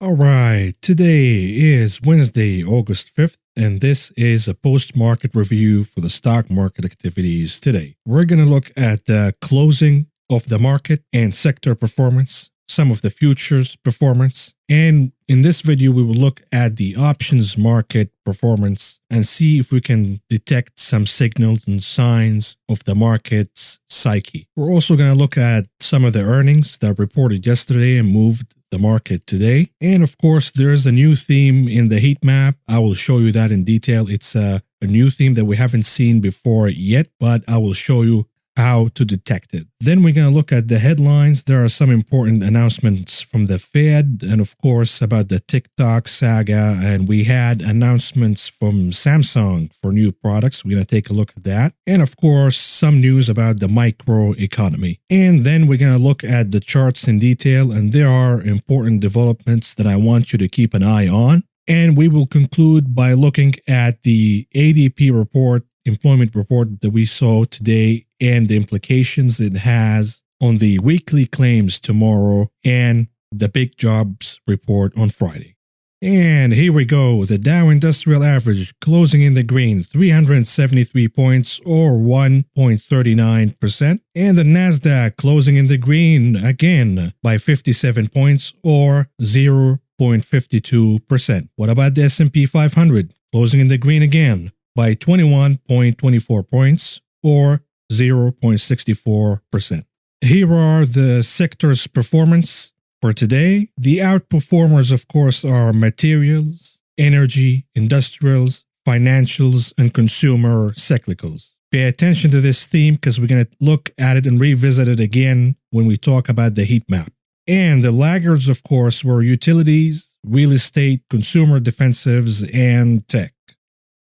All right, today is Wednesday, August 5th, and this is a post-market review for the stock market activities today. We're going to look at the closing of the market and sector performance, some of the futures performance, and in this video we will look at the options market performance and see if we can detect some signals and signs of the market's psyche. We're also going to look at some of the earnings that reported yesterday and moved the market today. And of course, there's a new theme in the heat map. I will show you that in detail. It's a new theme that we haven't seen before yet, but I will show you how to detect it. Then we're going to look at the headlines. There are some important announcements from the Fed and of course about the TikTok saga, and we had announcements from Samsung for new products. We're going to take a look at that. And of course, some news about the microeconomy. And then we're going to look at the charts in detail, and there are important developments that I want you to keep an eye on. And we will conclude by looking at the ADP report, employment report that we saw today, and the implications it has on the weekly claims tomorrow and the big jobs report on Friday. And here we go. The Dow Industrial Average closing in the green, 373 points or 1.39%. And the Nasdaq closing in the green again by 57 points or 0.52%. What about the S&P 500 closing in the green again by 21.24 points or 0.64%. Here are the sector's performance for today. The outperformers, of course, are materials, energy, industrials, financials, and consumer cyclicals. Pay attention to this theme because we're going to look at it and revisit it again when we talk about the heat map. And the laggards, of course, were utilities, real estate, consumer defensives, and tech.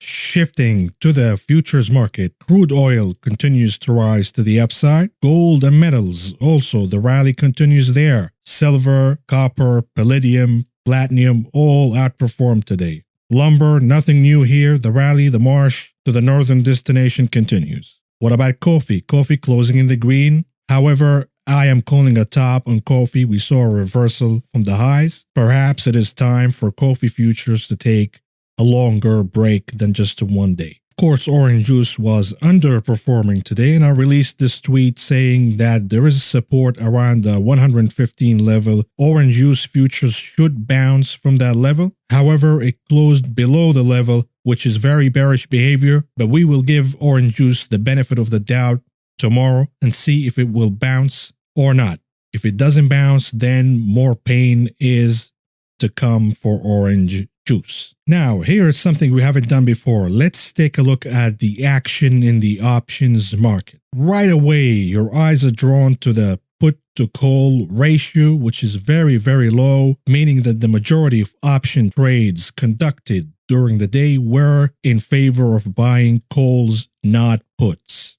Shifting to the futures market, crude oil continues to rise to the upside. Gold and metals, also the rally continues there. Silver, copper, palladium, platinum all outperformed today. Lumber, nothing new here. The rally, the march to the northern destination continues. What about coffee? Coffee closing in the green. However, I am calling a top on coffee. We saw a reversal from the highs. Perhaps it is time for coffee futures to take a longer break than just 1 day. Of course, orange juice was underperforming today, and I released this tweet saying that there is support around the 115 level. Orange juice futures should bounce from that level. However, it closed below the level, which is very bearish behavior, but we will give orange juice the benefit of the doubt tomorrow and see if it will bounce or not. If it doesn't bounce, then more pain is to come for orange juice. Now, here is something we haven't done before. Let's take a look at the action in the options market. Right away, your eyes are drawn to the put to call ratio, which is very, very low, meaning that the majority of option trades conducted during the day were in favor of buying calls, not puts.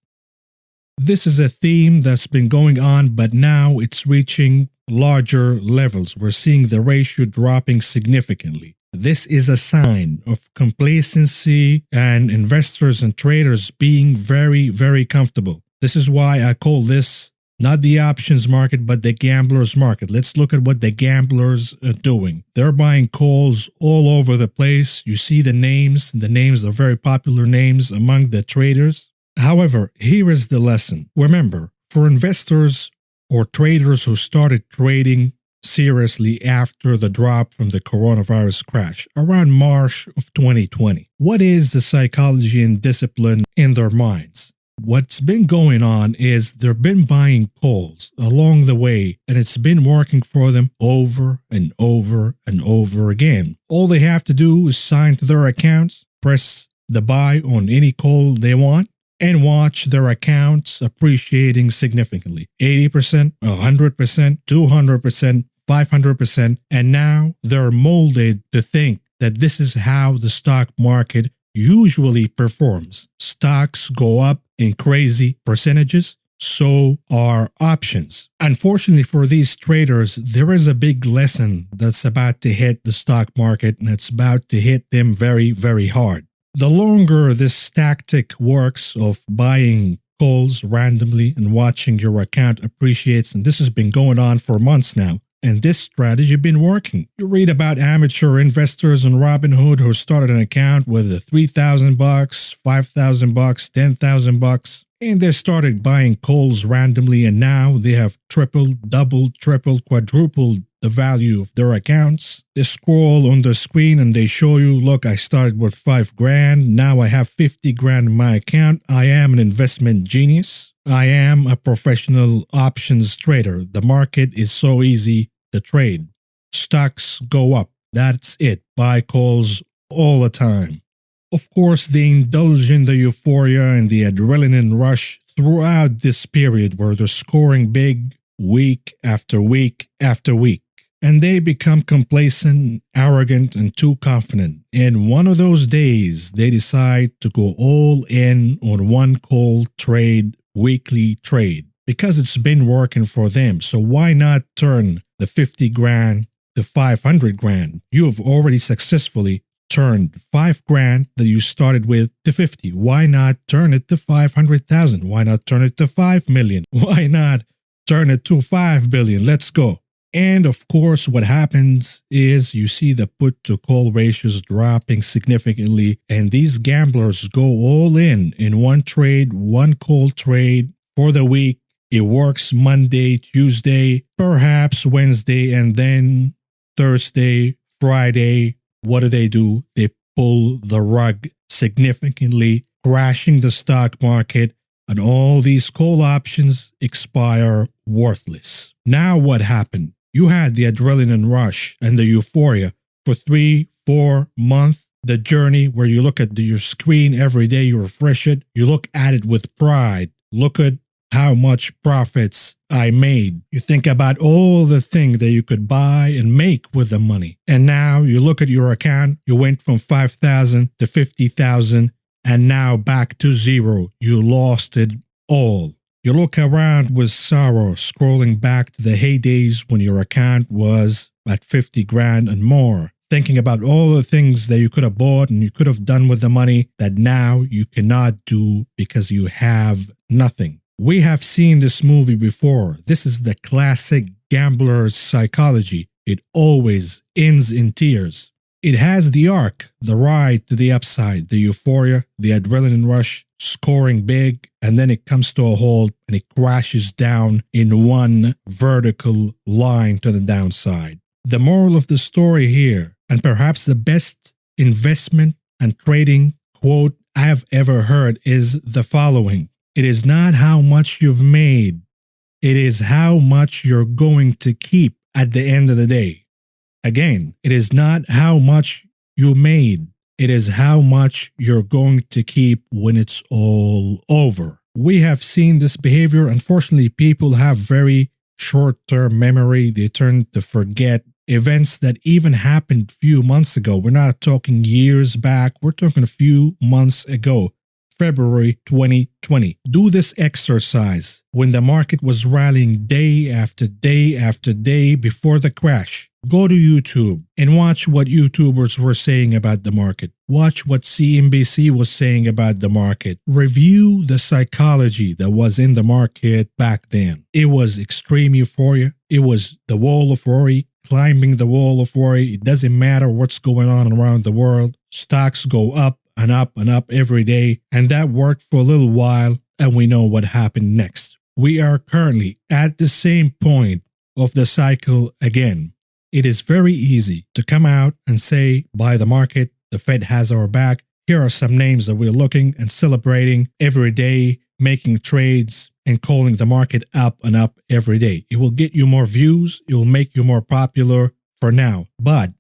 This is a theme that's been going on, but now it's reaching larger levels. We're seeing the ratio dropping significantly. This is a sign of complacency and investors and traders being very, very comfortable. This is why I call this not the options market, but the gamblers market. Let's look at what the gamblers are doing. They're buying calls all over the place. You see the names. The names are very popular names among the traders. However, here is the lesson. Remember, for investors or traders who started trading seriously after the drop from the coronavirus crash around March of 2020, what is the psychology and discipline in their minds? What's been going on is they've been buying calls along the way, and it's been working for them over and over and over again. All they have to do is sign to their accounts, press the buy on any call they want, and watch their accounts appreciating significantly. 80%, 100%, 200%, 500%, and now they're molded to think that this is how the stock market usually performs. Stocks go up in crazy percentages, so are options. Unfortunately for these traders, there is a big lesson that's about to hit the stock market, and it's about to hit them very, very hard. The longer this tactic works of buying calls randomly and watching your account appreciates, and this has been going on for months now, and this strategy been working. You read about amateur investors on Robinhood who started an account with $3,000, $5,000, $10,000, and they started buying calls randomly, and now they have tripled, doubled, tripled, quadrupled the value of their accounts. They scroll on the screen and they show you, look, I started with $5,000, now I have $50,000 in my account. I am an investment genius. I am a professional options trader. The market is so easy to trade. Stocks go up. That's it. Buy calls all the time. Of course, they indulge in the euphoria and the adrenaline rush throughout this period where they're scoring big week after week after week. And they become complacent, arrogant, and too confident. And one of those days, they decide to go all in on one call trade, weekly trade, because it's been working for them. So why not turn the $50,000 to $500,000? You have already successfully turned $5,000 that you started with to 50. Why not turn it to 500,000? Why not turn it to 5 million? Why not turn it to 5 billion? Let's go. And of course, what happens is you see the put to call ratios dropping significantly, and these gamblers go all in one trade, one call trade for the week. It works Monday, Tuesday, perhaps Wednesday, and then Thursday, Friday. What do? They pull the rug significantly, crashing the stock market, and all these call options expire worthless. Now what happened? You had the adrenaline rush and the euphoria for 3-4 months, the journey where you look at your screen every day, you refresh it, you look at it with pride. Look at how much profits I made. You think about all the things that you could buy and make with the money. And now you look at your account, you went from 5,000 to 50,000 and now back to zero. You lost it all. You look around with sorrow, scrolling back to the heydays when your account was at 50 grand and more, thinking about all the things that you could have bought and you could have done with the money that now you cannot do because you have nothing. We have seen this movie before. This is the classic gambler's psychology. It always ends in tears. It has the arc, the ride to the upside, the euphoria, the adrenaline rush, scoring big, and then it comes to a halt and it crashes down in one vertical line to the downside. The moral of the story here, and perhaps the best investment and trading quote I have ever heard, is the following. It is not how much you've made, it is how much you're going to keep at the end of the day. Again, it is not how much you made, it is how much you're going to keep when it's all over. We have seen this behavior. Unfortunately, people have very short-term memory. They tend to forget events that even happened a few months ago. We're not talking years back. We're talking a few months ago. February 2020. Do this exercise when the market was rallying day after day after day before the crash. Go to YouTube and watch what YouTubers were saying about the market. Watch what CNBC was saying about the market. Review the psychology that was in the market back then. It was extreme euphoria. It was the wall of worry, climbing the wall of worry. It doesn't matter what's going on around the world. Stocks go up and up and up every day, and that worked for a little while, and we know what happened next. We are currently at the same point of the cycle again. It is very easy to come out and say, buy the market, the Fed has our back. Here are some names that we're looking and celebrating every day, making trades and calling the market up and up every day. It will get you more views, it will make you more popular for now, but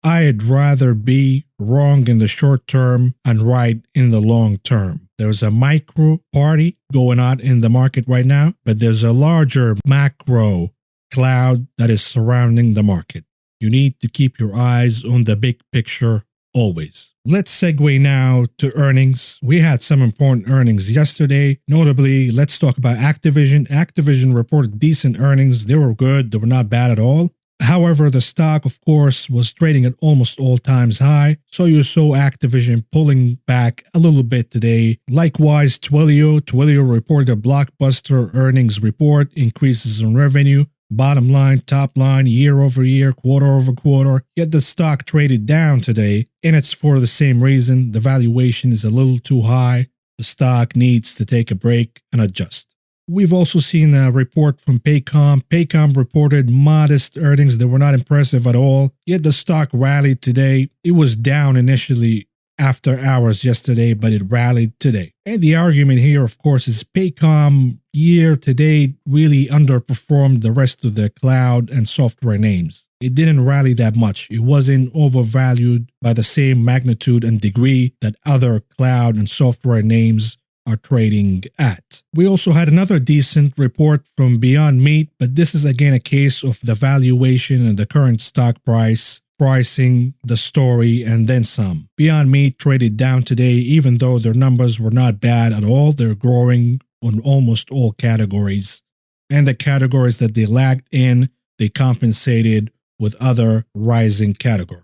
I'd rather be wrong in the short term and right in the long term. There's a micro party going on in the market right now, but there's a larger macro cloud that is surrounding the market. You need to keep your eyes on the big picture always. Let's segue now to earnings. We had some important earnings yesterday. Notably, let's talk about Activision. Activision reported decent earnings. They were good. They were not bad at all. However, the stock, of course, was trading at almost all-time high, so you saw Activision pulling back a little bit today. Likewise, Twilio reported a blockbuster earnings report, increases in revenue, bottom line, top line, year over year, quarter over quarter. Yet the stock traded down today, and it's for the same reason. The valuation is a little too high. The stock needs to take a break and adjust. We've also seen a report from Paycom. Paycom reported modest earnings that were not impressive at all, yet the stock rallied today. It was down initially after hours yesterday, but it rallied today. And the argument here, of course, is Paycom year to date really underperformed the rest of the cloud and software names. It didn't rally that much. It wasn't overvalued by the same magnitude and degree that other cloud and software names are trading at. We also had another decent report from Beyond Meat, but this is again a case of the valuation and the current stock price, pricing, the story, and then some. Beyond Meat traded down today, even though their numbers were not bad at all. They're growing on almost all categories. And the categories that they lagged in, they compensated with other rising categories.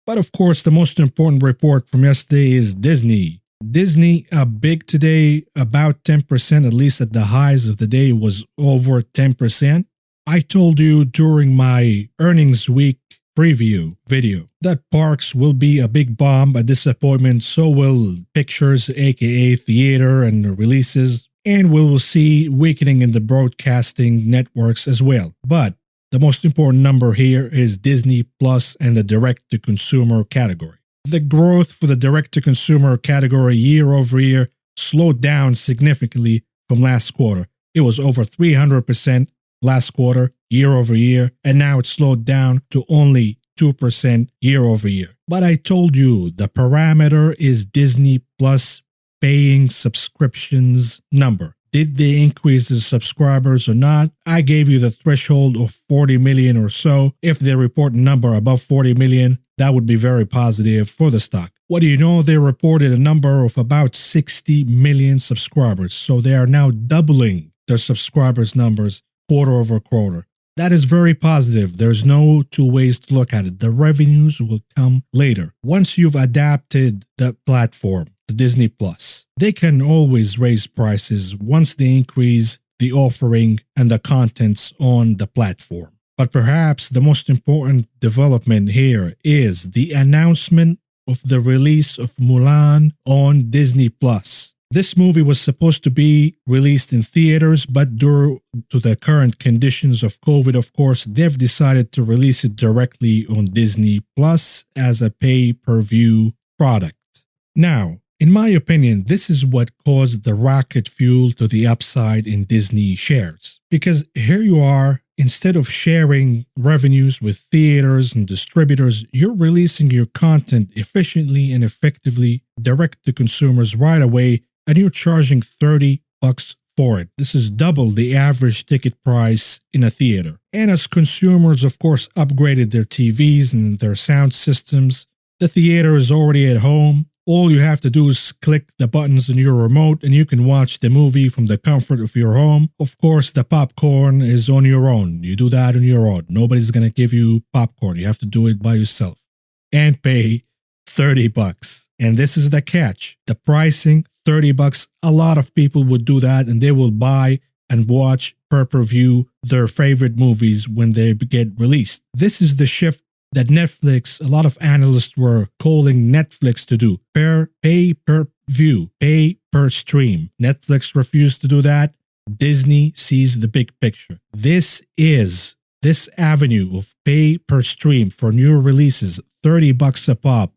But of course, the most important report from yesterday is Disney. Disney big today, about 10%, at least at the highs of the day was over 10%. I told you during my earnings week preview video that parks will be a big bomb, a disappointment, so will pictures, aka theater and releases, and we will see weakening in the broadcasting networks as well. But the most important number here is Disney Plus and the direct-to-consumer category. The growth for the direct-to-consumer category year over year slowed down significantly from last quarter. It was over 300% last quarter, year over year, and now it's slowed down to only 2% year over year. But I told you the parameter is Disney Plus paying subscriptions number. Did they increase the subscribers or not? I gave you the threshold of 40 million or so. If they report a number above 40 million, that would be very positive for the stock. What do you know? They reported a number of about 60 million subscribers. So they are now doubling their subscribers numbers quarter over quarter. That is very positive. There's no two ways to look at it. The revenues will come later. Once you've adapted the platform, the Disney Plus, they can always raise prices once they increase the offering and the contents on the platform. But perhaps the most important development here is the announcement of the release of Mulan on Disney Plus. This movie was supposed to be released in theaters, but due to the current conditions of COVID, of course, they've decided to release it directly on Disney Plus as a pay-per-view product. Now, in my opinion, this is what caused the rocket fuel to the upside in Disney shares. Because here you are, instead of sharing revenues with theaters and distributors, you're releasing your content efficiently and effectively direct to consumers right away, and you're charging $30 for it. This is double the average ticket price in a theater. And as consumers, of course, upgraded their TVs and their sound systems, the theater is already at home. All you have to do is click the buttons on your remote and you can watch the movie from the comfort of your home. Of course, the popcorn is on your own. You do that on your own. Nobody's going to give you popcorn. You have to do it by yourself and pay $30. And this is the catch. The pricing, $30. A lot of people would do that and they will buy and watch pay-per-view their favorite movies when they get released. This is the shift that Netflix, a lot of analysts were calling Netflix to do. Pay per view, pay per stream. Netflix refused to do that. Disney sees the big picture. This avenue of pay per stream for new releases, $30 a pop,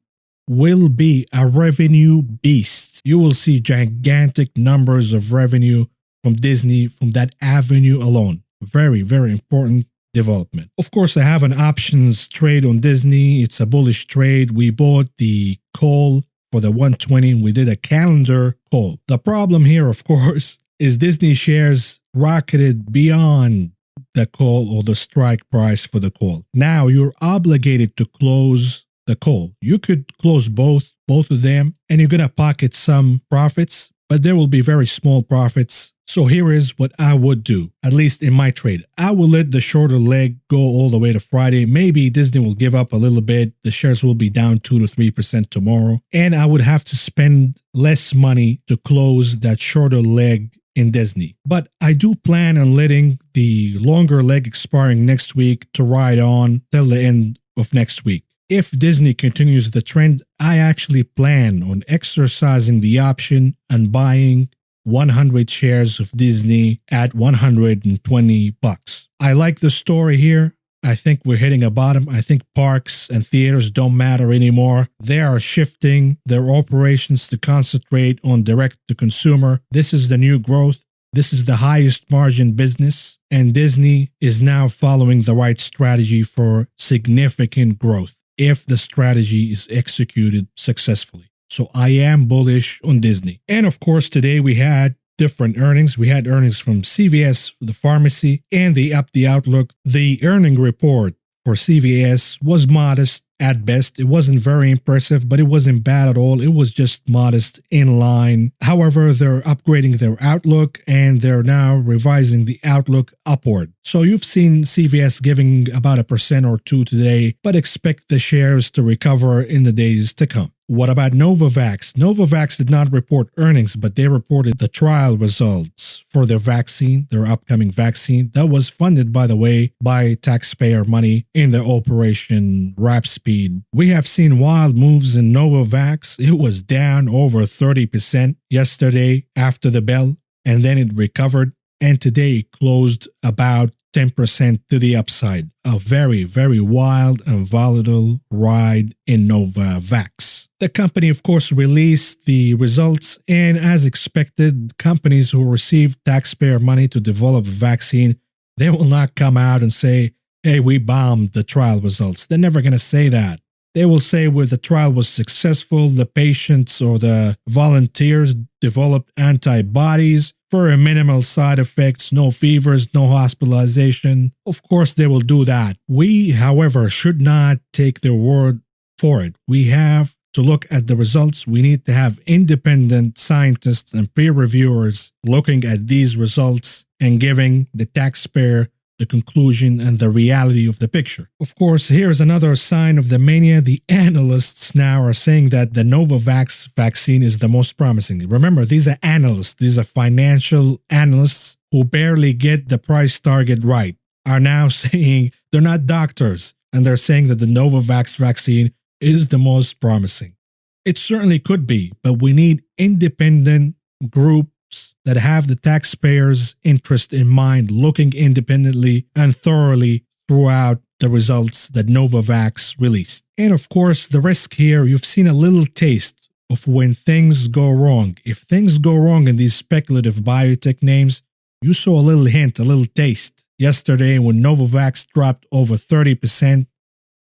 will be a revenue beast. You will see gigantic numbers of revenue from Disney from that avenue alone. Very, very important development. Of course, I have an options trade on Disney. It's a bullish trade. We bought the call for the 120 and we did a calendar call. The problem here, of course, is Disney shares rocketed beyond the call or the strike price for the call. Now you're obligated to close the call. You could close both of them and you're going to pocket some profits, but there will be very small profits. So here is what I would do, at least in my trade. I will let the shorter leg go all the way to Friday. Maybe Disney will give up a little bit. The shares will be down 2 to 3% tomorrow. And I would have to spend less money to close that shorter leg in Disney. But I do plan on letting the longer leg expiring next week to ride on till the end of next week. If Disney continues the trend, I actually plan on exercising the option and buying 100 shares of Disney at $120. I like the story here. I think we're hitting a bottom. I think parks and theaters don't matter anymore. They are shifting their operations to concentrate on direct to consumer. This is the new growth. This is the highest margin business. And Disney is now following the right strategy for significant growth if the strategy is executed successfully. So I am bullish on Disney. And of course, today we had different earnings. We had earnings from CVS, the pharmacy, and the Outlook. The earning report for CVS was modest at best. It wasn't very impressive, but it wasn't bad at all. It was just modest, in line. However, they're upgrading their outlook and they're now revising the outlook upward. So you've seen CVS giving about 1% or 2% today, but expect the shares to recover in the days to come. What about Novavax? Novavax did not report earnings, but they reported the trial results for their vaccine, their upcoming vaccine, that was funded, by the way, by taxpayer money in the Operation Warp Speed. We have seen wild moves in Novavax. It was down over 30% yesterday after the bell, and then it recovered, and today it closed about 10% to the upside. A very, very wild and volatile ride in Novavax. The company, of course, released the results, and as expected, companies who received taxpayer money to develop a vaccine, they will not come out and say, hey, we bombed the trial results. They're never going to say that. They will say where the trial was successful, the patients or the volunteers developed antibodies for minimal side effects, no fevers, no hospitalization. Of course, they will do that. We, however, should not take their word for it. We have to look at the results. We need to have independent scientists and peer reviewers looking at these results and giving the taxpayer the conclusion and the reality of the picture. Of course, here's another sign of the mania. The analysts now are saying that the Novavax vaccine is the most promising. Remember, these are analysts. These are financial analysts who barely get the price target right, are now saying they're not doctors, and they're saying that the Novavax vaccine is the most promising. It certainly could be, but we need independent groups that have the taxpayers' interest in mind, looking independently and thoroughly throughout the results that Novavax released. And of course, the risk here, you've seen a little taste of when things go wrong. If things go wrong in these speculative biotech names, you saw a little hint, a little taste yesterday when Novavax dropped over 30%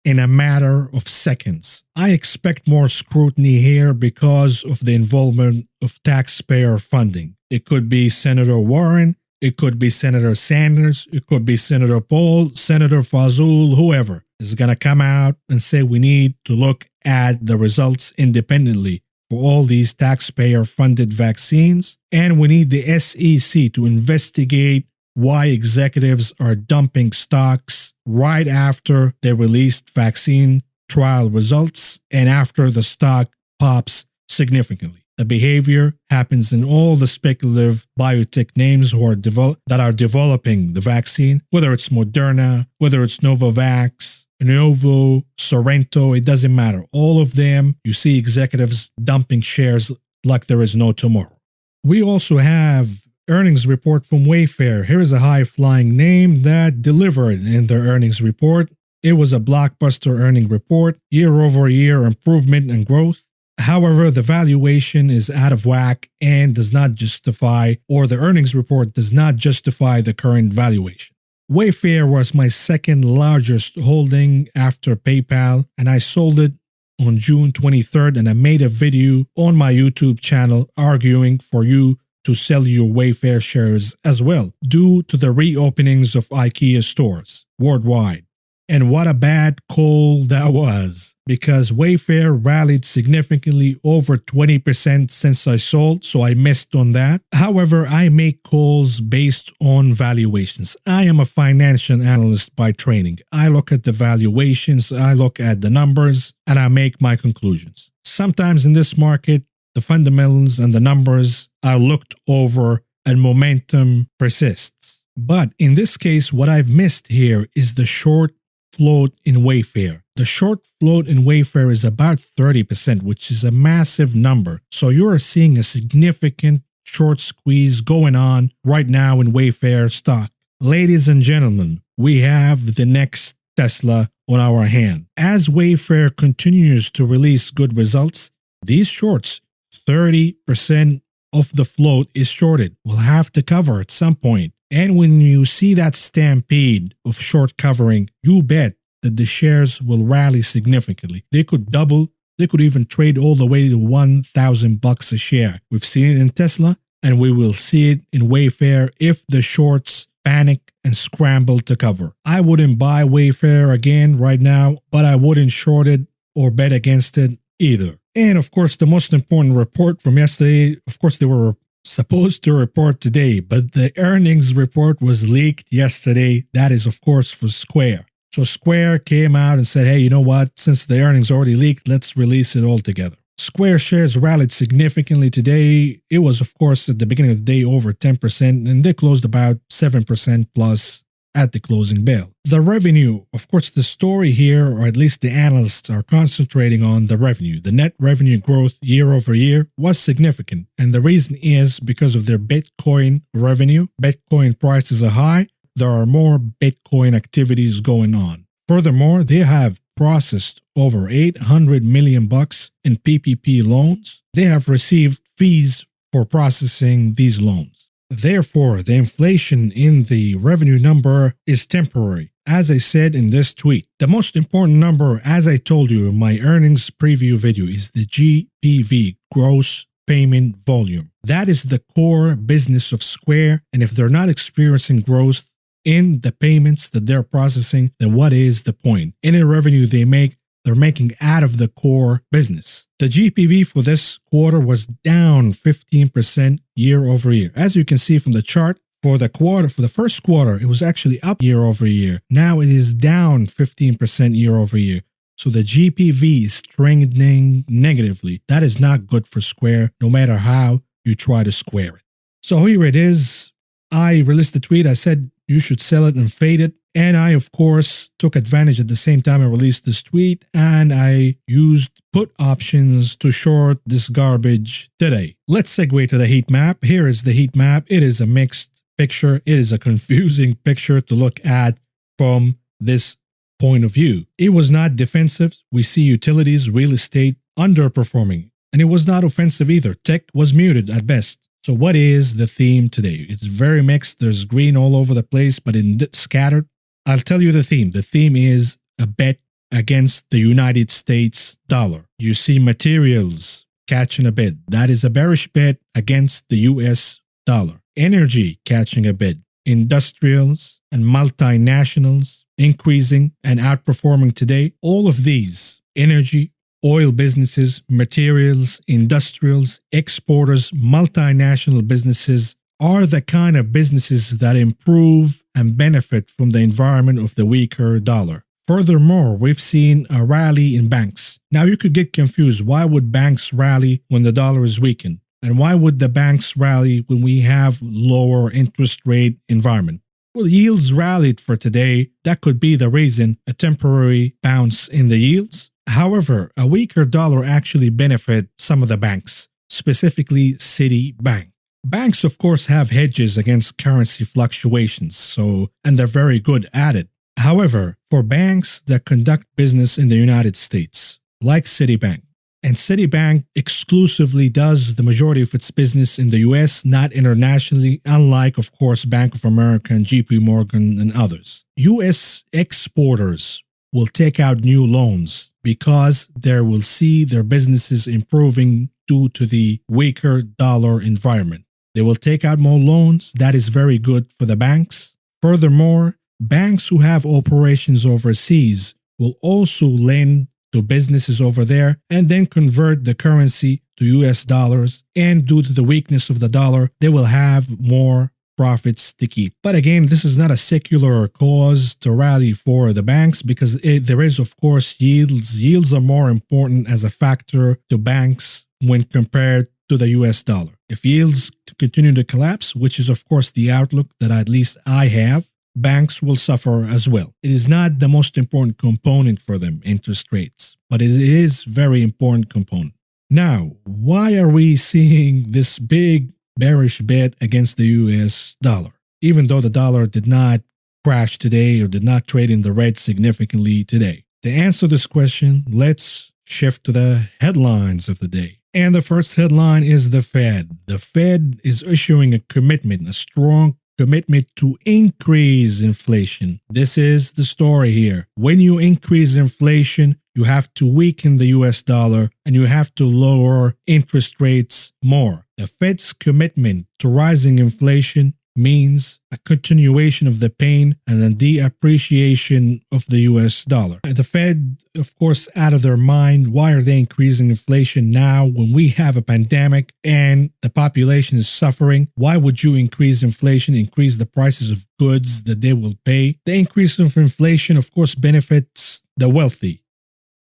in a matter of seconds. I expect more scrutiny here because of the involvement of taxpayer funding. It could be Senator Warren, it could be Senator Sanders, it could be Senator Paul, Senator Fazul, whoever is going to come out and say we need to look at the results independently for all these taxpayer-funded vaccines, and we need the SEC to investigate why executives are dumping stocks right after they released vaccine trial results and after the stock pops significantly. The behavior happens in all the speculative biotech names who are that are developing the vaccine, whether it's Moderna, whether it's Novavax, Novo, Sorrento, it doesn't matter. All of them, you see executives dumping shares like there is no tomorrow. We also have earnings report from Wayfair. Here is a high-flying name that delivered in their earnings report. It was a blockbuster earning report, year-over-year improvement and growth. However, the valuation is out of whack and does not justify, or the earnings report does not justify the current valuation. Wayfair was my second largest holding after PayPal, and I sold it on June 23rd, and I made a video on my YouTube channel arguing for you to sell your Wayfair shares as well, due to the reopenings of IKEA stores worldwide. And what a bad call that was, because Wayfair rallied significantly over 20% since I sold, so I missed on that. However, I make calls based on valuations. I am a financial analyst by training. I look at the valuations, I look at the numbers, and I make my conclusions. Sometimes in this market, the fundamentals and the numbers are looked over and momentum persists. But in this case, what I've missed here is the short float in Wayfair. The short float in Wayfair is about 30%, which is a massive number. So you're seeing a significant short squeeze going on right now in Wayfair stock. Ladies and gentlemen, we have the next Tesla on our hand. As Wayfair continues to release good results, these shorts, 30% of the float is shorted. We'll have to cover at some point. And when you see that stampede of short covering, you bet that the shares will rally significantly. They could double. They could even trade all the way to $1,000 a share. We've seen it in Tesla, and we will see it in Wayfair if the shorts panic and scramble to cover. I wouldn't buy Wayfair again right now, but I wouldn't short it or bet against it either. And of course, the most important report from yesterday, of course, they were supposed to report today, but the earnings report was leaked yesterday. That is, of course, for Square. So Square came out and said, hey, you know what? Since the earnings already leaked, let's release it all together. Square shares rallied significantly today. It was, of course, at the beginning of the day over 10%, and they closed about 7% plus at the closing bell. The revenue, of course, the story here, or at least the analysts are concentrating on the revenue. The net revenue growth year over year was significant, and the reason is because of their Bitcoin revenue. Bitcoin prices are high. There are more Bitcoin activities going on. Furthermore, they have processed over $800 million in PPP loans. They have received fees for processing these loans. Therefore, the inflation in the revenue number is temporary. As I said in this tweet, the most important number, as I told you in my earnings preview video, is the GPV, gross payment volume. That is the core business of Square, and if they're not experiencing growth in the payments that they're processing, then what is the point? Any revenue they make, they're making out of the core business. The GPV for this quarter was down 15% year over year. As you can see from the chart, for the first quarter, it was actually up year over year. Now it is down 15% year over year. So the GPV is trending negatively. That is not good for Square, no matter how you try to square it. So here it is. I released the tweet. I said you should sell it and fade it. And I, of course, took advantage at the same time I released this tweet, and I used put options to short this garbage today. Let's segue to the heat map. Here is the heat map. It is a mixed picture. It is a confusing picture to look at from this point of view. It was not defensive. We see utilities, real estate underperforming, and it was not offensive either. Tech was muted at best. So what is the theme today? It's very mixed. There's green all over the place, but scattered. I'll tell you the theme. The theme is a bet against the United States dollar. You see materials catching a bid. That is a bearish bet against the US dollar. Energy catching a bid. Industrials and multinationals increasing and outperforming today. All of these, energy, oil businesses, materials, industrials, exporters, multinational businesses, are the kind of businesses that improve and benefit from the environment of the weaker dollar. Furthermore, we've seen a rally in banks. Now you could get confused. Why would banks rally when the dollar is weakened? And why would the banks rally when we have lower interest rate environment? Well, yields rallied for today. That could be the reason, a temporary bounce in the yields. However, a weaker dollar actually benefit some of the banks, specifically Citibank. Banks, of course, have hedges against currency fluctuations, and they're very good at it. However, for banks that conduct business in the United States, like Citibank, and Citibank exclusively does the majority of its business in the US, not internationally, unlike, of course, Bank of America and JP Morgan and others. US exporters will take out new loans because they will see their businesses improving due to the weaker dollar environment. They will take out more loans. That is very good for the banks. Furthermore, banks who have operations overseas will also lend to businesses over there and then convert the currency to US dollars. And due to the weakness of the dollar, they will have more profits to keep. But again, this is not a secular cause to rally for the banks because there is, of course, yields. Yields are more important as a factor to banks when compared to the US dollar. If yields continue to collapse, which is of course the outlook that at least I have, banks will suffer as well. It is not the most important component for them, interest rates, but it is very important component. Now, why are we seeing this big bearish bet against the US dollar? Even though the dollar did not crash today or did not trade in the red significantly today. To answer this question, let's shift to the headlines of the day. And the first headline is the Fed. The Fed is issuing a commitment, a strong commitment to increase inflation. This is the story here. When you increase inflation, you have to weaken the US dollar and you have to lower interest rates more. The Fed's commitment to rising inflation means a continuation of the pain and the deappreciation of the US dollar. The Fed, of course, out of their mind, why are they increasing inflation now when we have a pandemic and the population is suffering? Why would you increase inflation, increase the prices of goods that they will pay? The increase of inflation, of course, benefits the wealthy.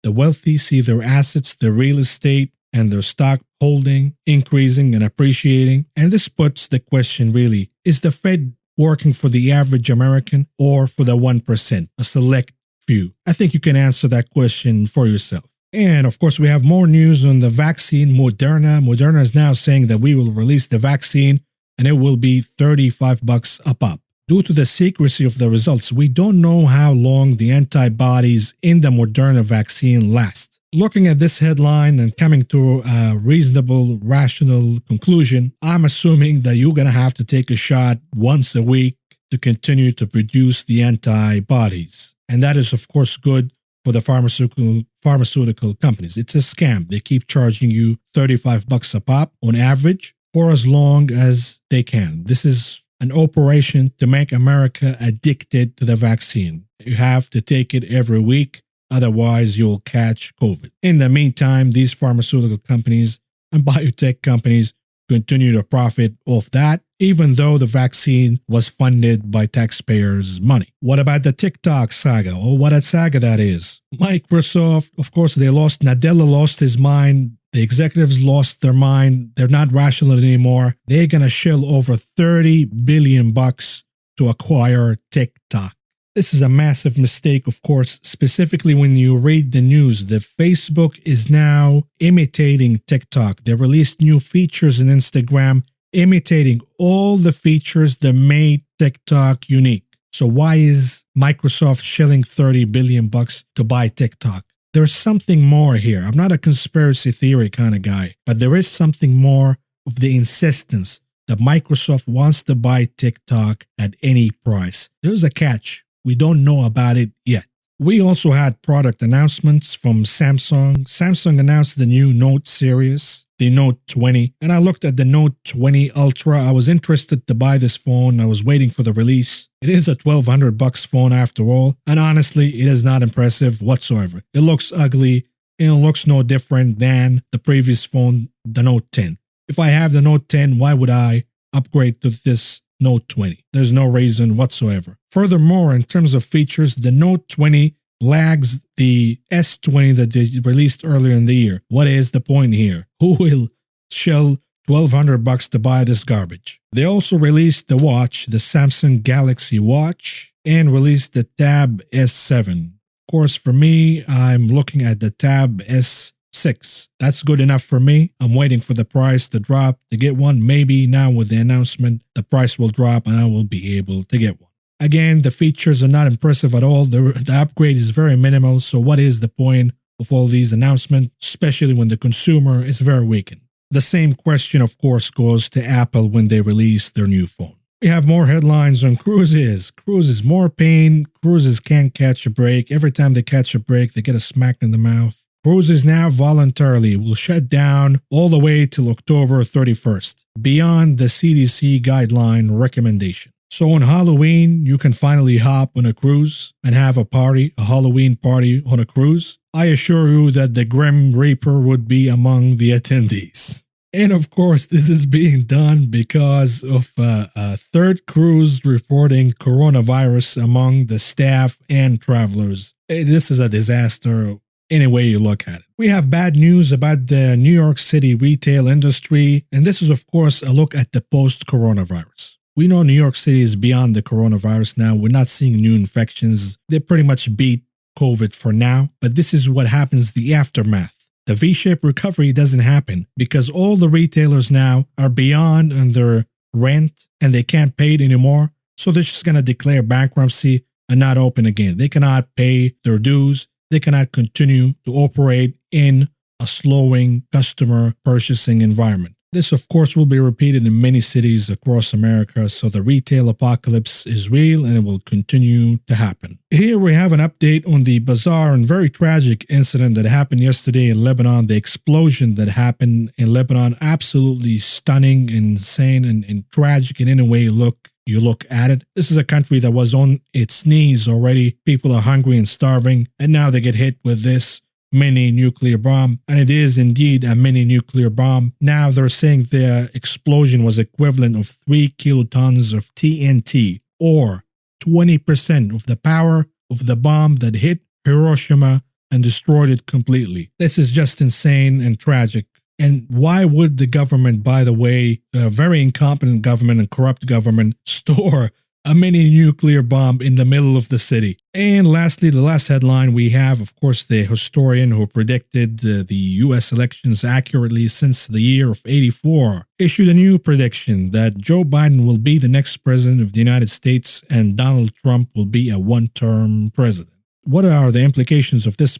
The wealthy see their assets, their real estate, and their stock holding increasing and appreciating. And this puts the question really, is the Fed working for the average American or for the 1%, a select few? I think you can answer that question for yourself. And of course, we have more news on the vaccine, Moderna. Moderna is now saying that we will release the vaccine and it will be $35 a pop. Due to the secrecy of the results, we don't know how long the antibodies in the Moderna vaccine last. Looking at this headline and coming to a reasonable, rational conclusion, I'm assuming that you're going to have to take a shot once a week to continue to produce the antibodies. And that is, of course, good for the pharmaceutical companies. It's a scam. They keep charging you $35 a pop on average for as long as they can. This is an operation to make America addicted to the vaccine. You have to take it every week. Otherwise, you'll catch COVID. In the meantime, these pharmaceutical companies and biotech companies continue to profit off that, even though the vaccine was funded by taxpayers' money. What about the TikTok saga? Oh, what a saga that is. Microsoft, of course, they lost. Nadella lost his mind. The executives lost their mind. They're not rational anymore. They're going to shell over $30 billion to acquire TikTok. This is a massive mistake, of course, specifically when you read the news that Facebook is now imitating TikTok. They released new features in Instagram, imitating all the features that made TikTok unique. So why is Microsoft shelling $30 billion to buy TikTok? There's something more here. I'm not a conspiracy theory kind of guy, but there is something more of the insistence that Microsoft wants to buy TikTok at any price. There's a catch. We don't know about it yet. We also had product announcements from Samsung. Samsung announced the new Note series, the Note 20, and I looked at the Note 20 Ultra. I was interested to buy this phone. I was waiting for the release. It is a $1,200 phone after all, and honestly, it is not impressive whatsoever. It looks ugly, and it looks no different than the previous phone, the Note 10. If I have the Note 10, why would I upgrade to this Note 20? There's no reason whatsoever. Furthermore, in terms of features, the Note 20 lags the S20 that they released earlier in the year. What is the point here? Who will shell $1,200 to buy this garbage? They also released the watch, the Samsung Galaxy Watch, and released the Tab S7. Of course, for me, I'm looking at the Tab S6. That's good enough for me. I'm waiting for the price to drop to get one. Maybe now with the announcement, the price will drop and I will be able to get one. Again, the features are not impressive at all. The upgrade is very minimal. So what is the point of all these announcements, especially when the consumer is very weakened? The same question, of course, goes to Apple when they release their new phone. We have more headlines on cruises. Cruises, more pain. Cruises can't catch a break. Every time they catch a break, they get a smack in the mouth. Cruises now voluntarily will shut down all the way till October 31st, beyond the CDC guideline recommendation. So on Halloween, you can finally hop on a cruise and have a party, a Halloween party on a cruise. I assure you that the Grim Reaper would be among the attendees. And of course, this is being done because of a third cruise reporting coronavirus among the staff and travelers. This is a disaster. any way you look at it. We have bad news about the New York City retail industry, and this is, of course, a look at the post-coronavirus. We know New York City is beyond the coronavirus now. We're not seeing new infections. They pretty much beat COVID for now, but this is what happens, the aftermath. The V-shaped recovery doesn't happen because all the retailers now are beyond on their rent and they can't pay it anymore. So they're just going to declare bankruptcy and not open again. They cannot pay their dues. They cannot continue to operate in a slowing customer purchasing environment. This, of course, will be repeated in many cities across America, so the retail apocalypse is real and it will continue to happen. Here we have an update on the bizarre and very tragic incident that happened yesterday in Lebanon, the explosion that happened in Lebanon. Absolutely stunning, insane, and tragic in any way you look at it. This is a country that was on its knees already. People are hungry and starving, and now they get hit with this mini nuclear bomb, and it is indeed a mini nuclear bomb. Now they're saying the explosion was equivalent of 3 kilotons of TNT, or 20% of the power of the bomb that hit Hiroshima and destroyed it completely. This is just insane and tragic. And why would the government, by the way, a very incompetent government and corrupt government, store a mini nuclear bomb in the middle of the city? And lastly, the last headline we have, of course, the historian who predicted the US elections accurately since the year of '84 issued a new prediction that Joe Biden will be the next president of the United States and Donald Trump will be a one-term president. What are the implications of this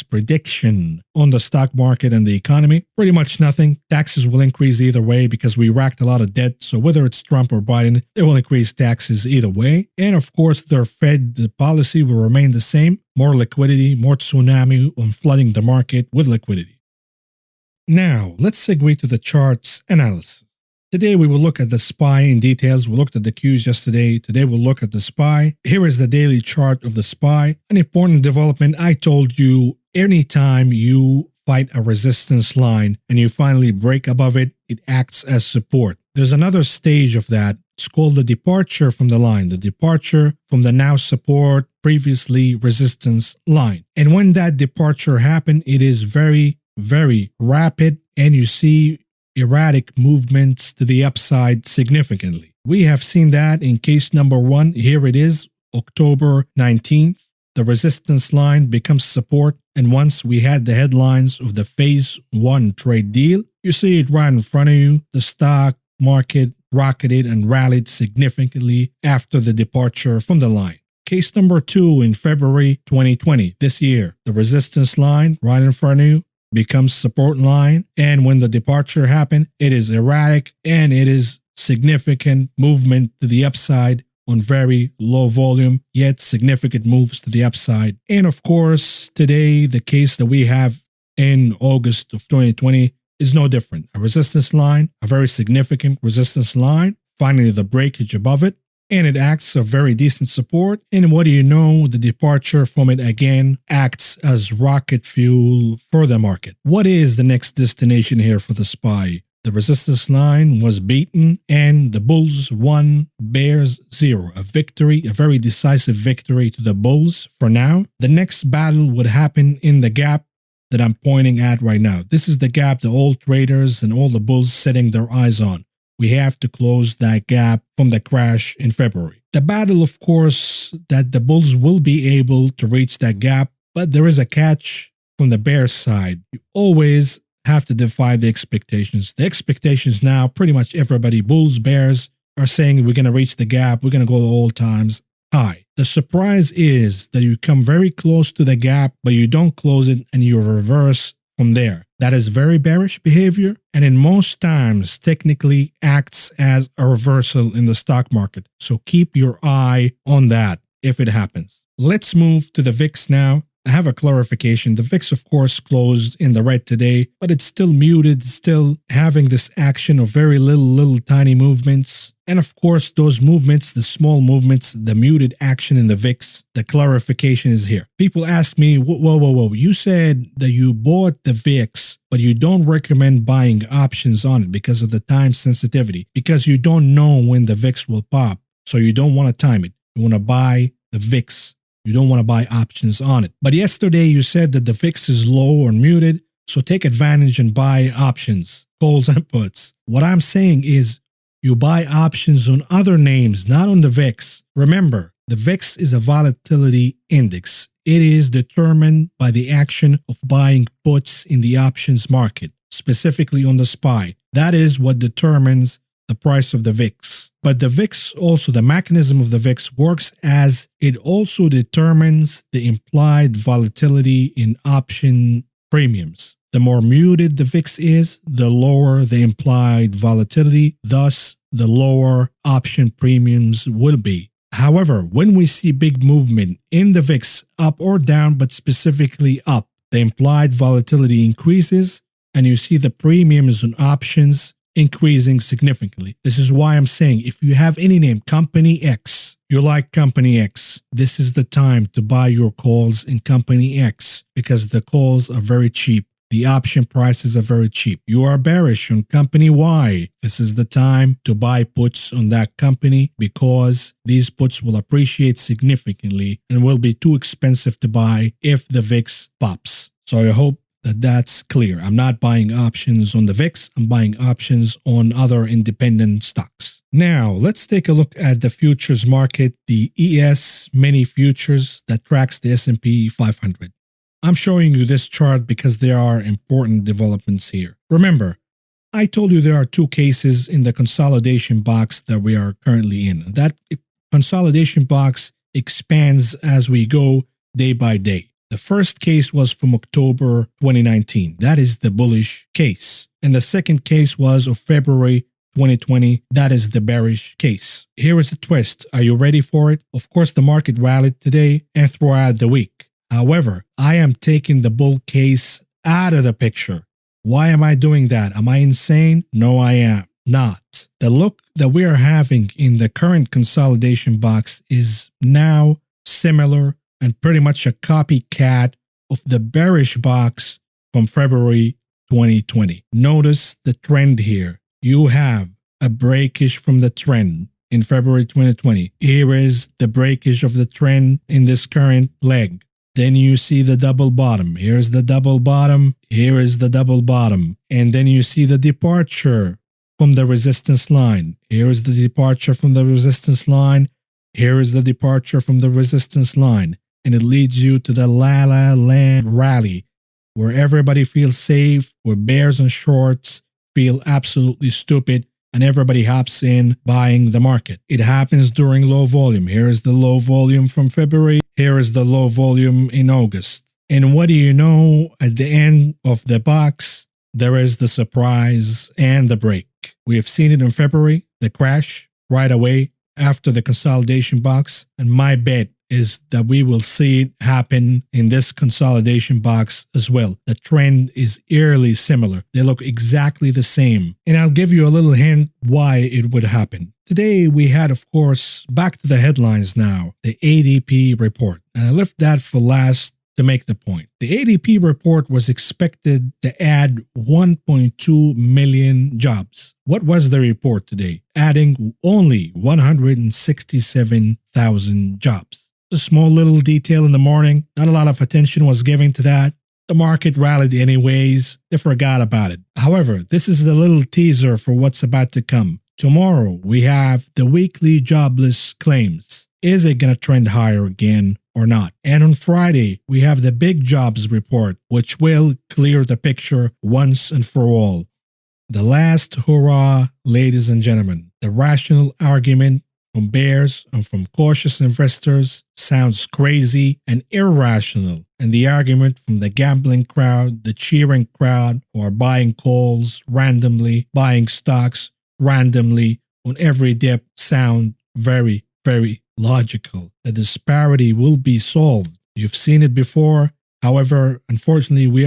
prediction on the stock market and the economy? Pretty much nothing. Taxes will increase either way because we racked a lot of debt. So whether it's Trump or Biden, they will increase taxes either way. And of course, their Fed policy will remain the same. More liquidity, more tsunami on flooding the market with liquidity. Now, let's segue to the charts analysis. Today we will look at the SPY in details. We looked at the Qs yesterday. Today we'll look at the SPY. Here is the daily chart of the SPY. An important development. I told you, anytime you fight a resistance line and you finally break above it, it acts as support. There's another stage of that. It's called the departure from the line, the departure from the now support, previously resistance line. And when that departure happens, it is very, very rapid, and you see erratic movements to the upside significantly. We have seen that in case number 1. Here it is, October 19th. The resistance line becomes support, and once we had the headlines of the phase 1 trade deal, you see it right in front of you. The stock market rocketed and rallied significantly after the departure from the line. Case number 2 in February 2020, this year, the resistance line right in front of you becomes support line, and when the departure happened, it is erratic and it is significant movement to the upside on very low volume, yet significant moves to the upside. And of course, today the case that we have in August of 2020 is no different. A resistance line, a very significant resistance line, finally the breakage above it, and it acts a very decent support. And what do you know? The departure from it again acts as rocket fuel for the market. What is the next destination here for the SPY? The resistance line was beaten and the bulls won, bears 0. A victory, a very decisive victory to the bulls for now. The next battle would happen in the gap that I'm pointing at right now. This is the gap the old traders and all the bulls setting their eyes on. We have to close that gap from the crash in February. The battle, of course, that the bulls will be able to reach that gap, but there is a catch from the bear side. You always have to defy the expectations. The expectations now, pretty much everybody, bulls, bears, are saying we're going to reach the gap, we're going to go to all times high. The surprise is that you come very close to the gap, but you don't close it and you reverse from there. That is very bearish behavior, and in most times technically acts as a reversal in the stock market. So keep your eye on that if it happens. Let's move to the VIX now. I have a clarification. The VIX, of course, closed in the red today, but it's still muted, still having this action of very little tiny movements. And of course, those movements, the small movements, the muted action in the VIX, the clarification is here. People ask me, whoa, you said that you bought the VIX, but you don't recommend buying options on it because of the time sensitivity, because you don't know when the VIX will pop. So you don't want to time it. You want to buy the VIX You don't want to buy options on it. But yesterday you said that the VIX is low or muted, so take advantage and buy options, calls and puts. What I'm saying is you buy options on other names, not on the VIX. Remember, the VIX is a volatility index. It is determined by the action of buying puts in the options market, specifically on the SPY. That is what determines the price of the VIX. But the VIX also, the mechanism of the VIX works as it also determines the implied volatility in option premiums. The more muted the VIX is, the lower the implied volatility, thus the lower option premiums will be. However, when we see big movement in the VIX up or down, but specifically up, the implied volatility increases and you see the premiums on options increasing significantly. This is why I'm saying if you have any name, Company X, you like Company X, this is the time to buy your calls in Company X because the calls are very cheap. The option prices are very cheap. You are bearish on Company Y. This is the time to buy puts on that company because these puts will appreciate significantly and will be too expensive to buy if the VIX pops. So I hope that that's clear. I'm not buying options on the VIX. I'm buying options on other independent stocks. Now, let's take a look at the futures market, the ES mini futures that tracks the S&P 500. I'm showing you this chart because there are important developments here. Remember, I told you there are two cases in the consolidation box that we are currently in. That consolidation box expands as we go day by day. The first case was from October 2019. That is the bullish case. And the second case was of February 2020. That is the bearish case. Here is a twist. Are you ready for it? Of course, the market rallied today and throughout the week. However, I am taking the bull case out of the picture. Why am I doing that? Am I insane? No, I am not. The look that we are having in the current consolidation box is now similar and pretty much a copycat of the bearish box from February 2020. Notice the trend here. You have a breakage from the trend in February 2020. Here is the breakage of the trend in this current leg. Then you see the double bottom. Here's the double bottom. Here is the double bottom. And then you see the departure from the resistance line. Here is the departure from the resistance line. Here is the departure from the resistance line. And it leads you to the la-la land rally where everybody feels safe, where bears and shorts feel absolutely stupid, and everybody hops in buying the market. It happens during low volume. Here is the low volume from February. Here is the low volume in August. And what do you know? At the end of the box, there is the surprise and the break. We have seen it in February, the crash right away after the consolidation box. And my bet is that we will see it happen in this consolidation box as well. The trend is eerily similar. They look exactly the same. And I'll give you a little hint why it would happen. Today we had, of course, back to the headlines now, the ADP report. And I left that for last to make the point. The ADP report was expected to add 1.2 million jobs. What was the report today? Adding only 167,000 jobs. A small little detail in the morning. Not a lot of attention was given to that. The market rallied anyways. They forgot about it. However, this is the little teaser for what's about to come. Tomorrow, we have the weekly jobless claims. Is it going to trend higher again or not? And on Friday, we have the big jobs report, which will clear the picture once and for all. The last hurrah, ladies and gentlemen. The rational argument from bears and from cautious investors sounds crazy and irrational. And the argument from the gambling crowd, the cheering crowd, who are buying calls randomly, buying stocks randomly on every dip sound very, very logical. The disparity will be solved. You've seen it before. However, unfortunately, we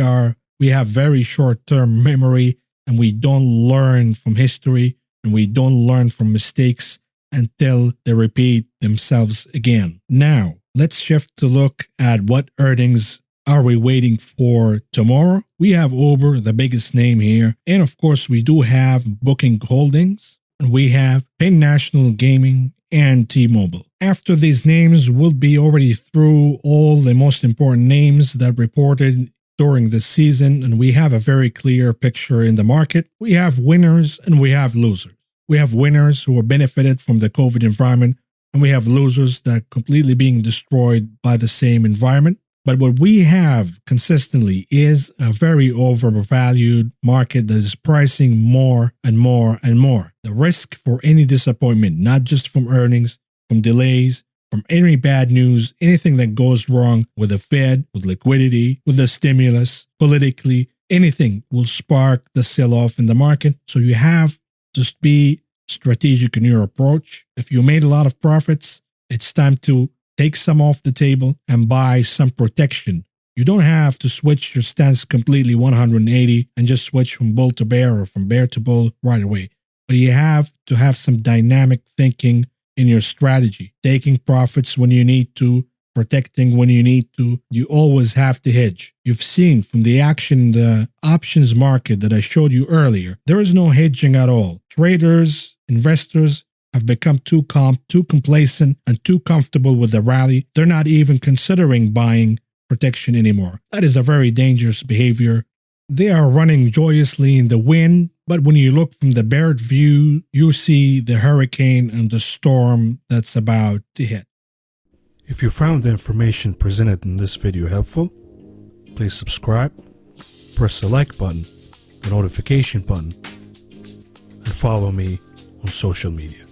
have very short-term memory and we don't learn from history and we don't learn from mistakes until they repeat themselves again. Now, let's shift to look at what earnings are we waiting for tomorrow. We have Uber, the biggest name here. And of course, we do have Booking Holdings. And we have Penn National Gaming and T-Mobile. After these names, we'll be already through all the most important names that reported during this season, and we have a very clear picture in the market. We have winners and we have losers. We have winners who are benefited from the COVID environment, and we have losers that are completely being destroyed by the same environment. But what we have consistently is a very overvalued market that is pricing more and more and more. The risk for any disappointment, not just from earnings, from delays, from any bad news, anything that goes wrong with the Fed, with liquidity, with the stimulus, politically, anything will spark the sell-off in the market. So you have to be strategic in your approach. If you made a lot of profits, it's time to take some off the table and buy some protection. You don't have to switch your stance completely 180 and just switch from bull to bear or from bear to bull right away. But you have to have some dynamic thinking in your strategy, taking profits when you need to, protecting when you need to. You always have to hedge. You've seen from the action in the options market that I showed you earlier, there is no hedging at all. Traders, investors have become too calm, too complacent, and too comfortable with the rally. They're not even considering buying protection anymore. That is a very dangerous behavior. They are running joyously in the wind, but when you look from the bird view, you see the hurricane and the storm that's about to hit. If you found the information presented in this video helpful, please subscribe, press the like button, the notification button, and follow me on social media.